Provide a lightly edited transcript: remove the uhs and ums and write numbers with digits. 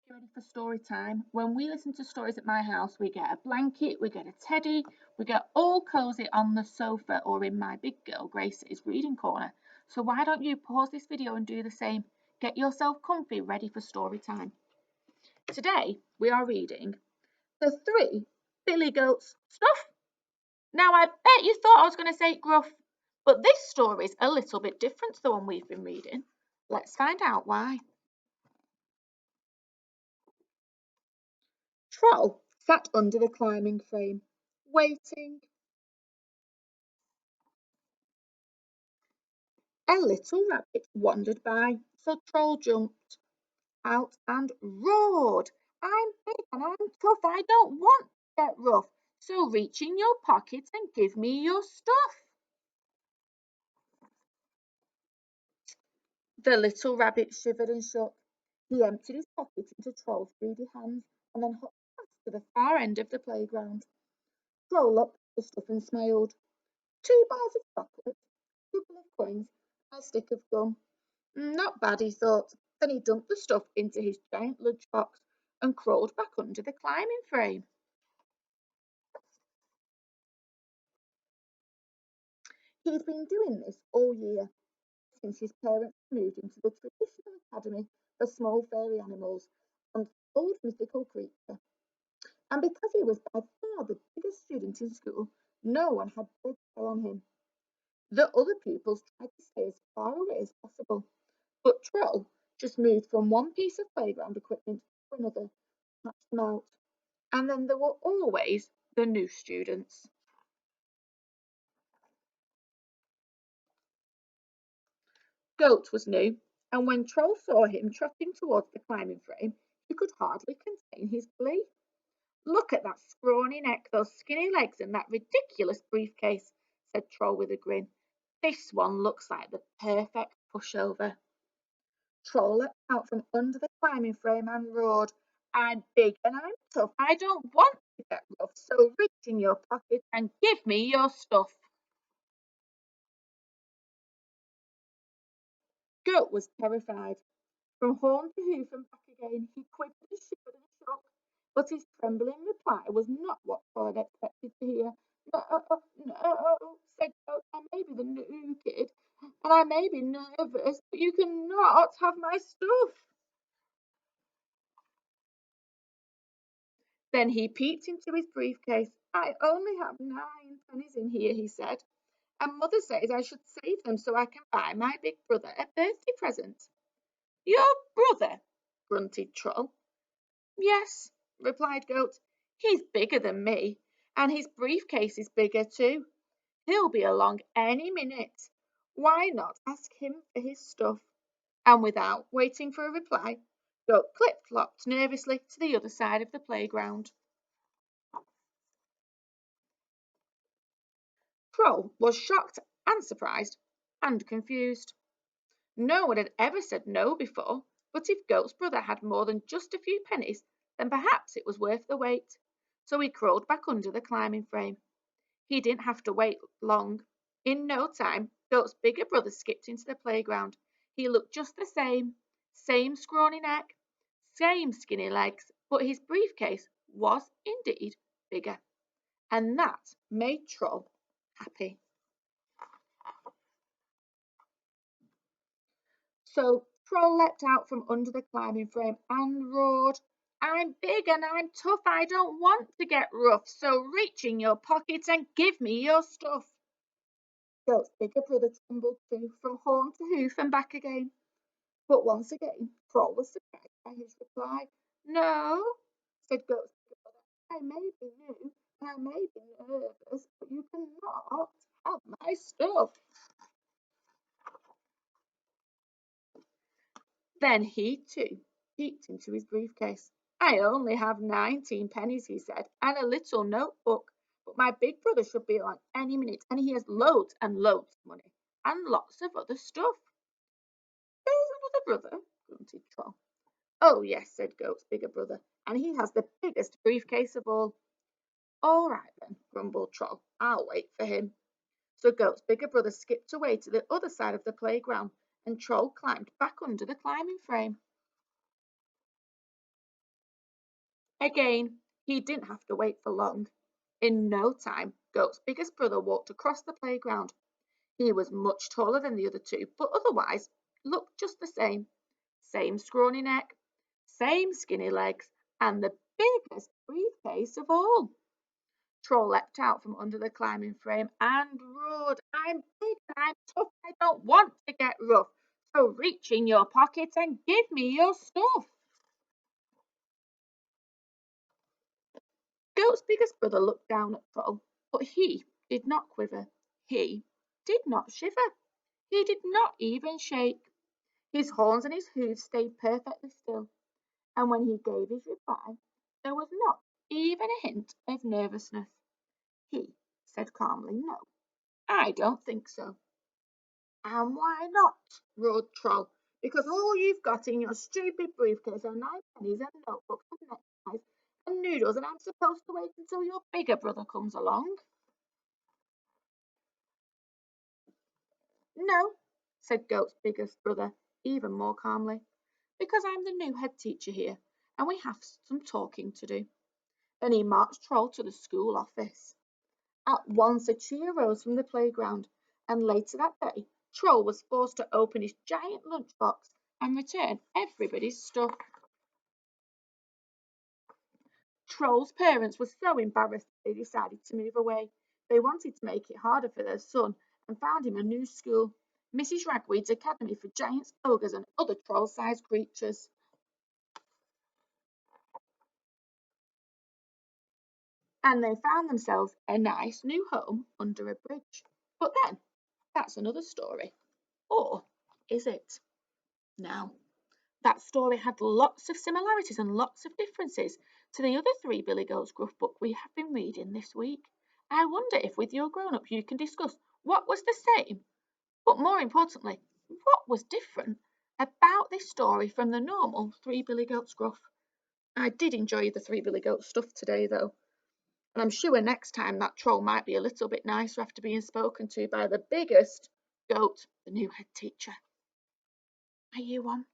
You ready for story time? When we listen to stories at my house, we get a blanket, we get a teddy, we get all cozy on the sofa or in my big girl Grace's reading corner. So why don't you pause this video and do the same? Get yourself comfy, ready for story time. Today we are reading The Three Billy Goats Stuff. Now I bet you thought I was going to say gruff, but this story's a little bit different to the one we've been reading. Let's find out why. Troll sat under the climbing frame, waiting. A little rabbit wandered by, so Troll jumped out and roared. I'm big and I'm tough, I don't want to get rough, so reach in your pockets and give me your stuff. The little rabbit shivered and shook. He emptied his pocket into Troll's greedy hands and then hopped fast to the far end of the playground. Troll looked at the stuff and smiled. 2 bars of chocolate, a couple of coins, and a stick of gum. Not bad, he thought. Then he dumped the stuff into his giant lunchbox and crawled back under the climbing frame. He'd been doing this all year, since his parents moved into the traditional academy for small fairy animals and old mythical creature. And because he was by far the biggest student in school, no one had dared tell on him. The other pupils tried to stay as far away as possible, but Troll just moved from one piece of playground equipment to another, patched them out. And then there were always the new students. Goat was new, and when Troll saw him trotting towards the climbing frame, he could hardly contain his glee. Look at that scrawny neck, those skinny legs, and that ridiculous briefcase, said Troll with a grin. This one looks like the perfect pushover. Troll leapt out from under the climbing frame and roared, I'm big and I'm tough. I don't want to get rough, so reach in your pocket and give me your stuff. Goat was terrified. From horn to hoof and back again, he quivered and shivered and shook. But his trembling reply was not what Troll had expected to hear. No, no, said Goat, I may be the new kid, and I may be nervous, but you cannot have my stuff. Then he peeped into his briefcase. I only have 9 pennies in here, he said, and Mother says I should save them so I can buy my big brother a birthday present. Your brother? Grunted Troll. Yes, replied Goat. He's bigger than me, and his briefcase is bigger too. He'll be along any minute. Why not ask him for his stuff? And without waiting for a reply, Goat clip-flopped nervously to the other side of the playground. Troll was shocked and surprised and confused. No one had ever said no before, but if Goat's brother had more than just a few pennies, then perhaps it was worth the wait. So he crawled back under the climbing frame. He didn't have to wait long. In no time, Goat's bigger brother skipped into the playground. He looked just the same scrawny neck, same skinny legs, but his briefcase was indeed bigger. And that made Troll happy. So Troll leapt out from under the climbing frame and roared, I'm big and I'm tough, I don't want to get rough, so reach in your pockets and give me your stuff. Goat's bigger brother trembled too, from horn to hoof and back again. But once again, Troll was surprised by his reply. No, said Goat's bigger brother, I may be new and I may be nervous, but you cannot have my stuff. Then he, too, peeped into his briefcase. I only have 19 pennies, he said, and a little notebook. But my big brother should be along any minute, and he has loads and loads of money, and lots of other stuff. There's another brother, grunted Troll. Oh, yes, said Goat's bigger brother, and he has the biggest briefcase of all. All right, then, grumbled Troll. I'll wait for him. So Goat's bigger brother skipped away to the other side of the playground, and Troll climbed back under the climbing frame. Again, he didn't have to wait for long. In no time, Goat's biggest brother walked across the playground. He was much taller than the other two, but otherwise looked just the same. Same scrawny neck, same skinny legs, and the biggest briefcase of all. Troll leapt out from under the climbing frame and roared, "I'm big and I'm tough. I don't want to get rough. So reach in your pocket and give me your stuff." Goat's biggest brother looked down at Troll, but he did not quiver. He did not shiver. He did not even shake. His horns and his hooves stayed perfectly still, and when he gave his reply, there was not even a hint of nervousness. He said calmly, "No, I don't think so." "And why not?" roared Troll. "Because all you've got in your stupid briefcase are 9 pennies and notebooks and neckties and noodles, and I'm supposed to wait until your bigger brother comes along." "No," said Goat's biggest brother even more calmly, "because I'm the new head teacher here, and we have some talking to do." Then he marched Troll to the school office. At once a cheer rose from the playground, and later that day Troll was forced to open his giant lunchbox and return everybody's stuff. Troll's parents were so embarrassed they decided to move away. They wanted to make it harder for their son and found him a new school, Mrs. Ragweed's Academy for Giants, Ogres, and other troll-sized creatures. And they found themselves a nice new home under a bridge. But then, that's another story. Or is it? Now, that story had lots of similarities and lots of differences to the other three Billy Goat's Gruff book we have been reading this week. I wonder if with your grown up you can discuss what was the same, but more importantly, what was different about this story from the normal Three Billy Goats Gruff. I did enjoy the Three Billy Goats stuff today though, and I'm sure next time that troll might be a little bit nicer after being spoken to by the biggest goat, the new head teacher. Are you on?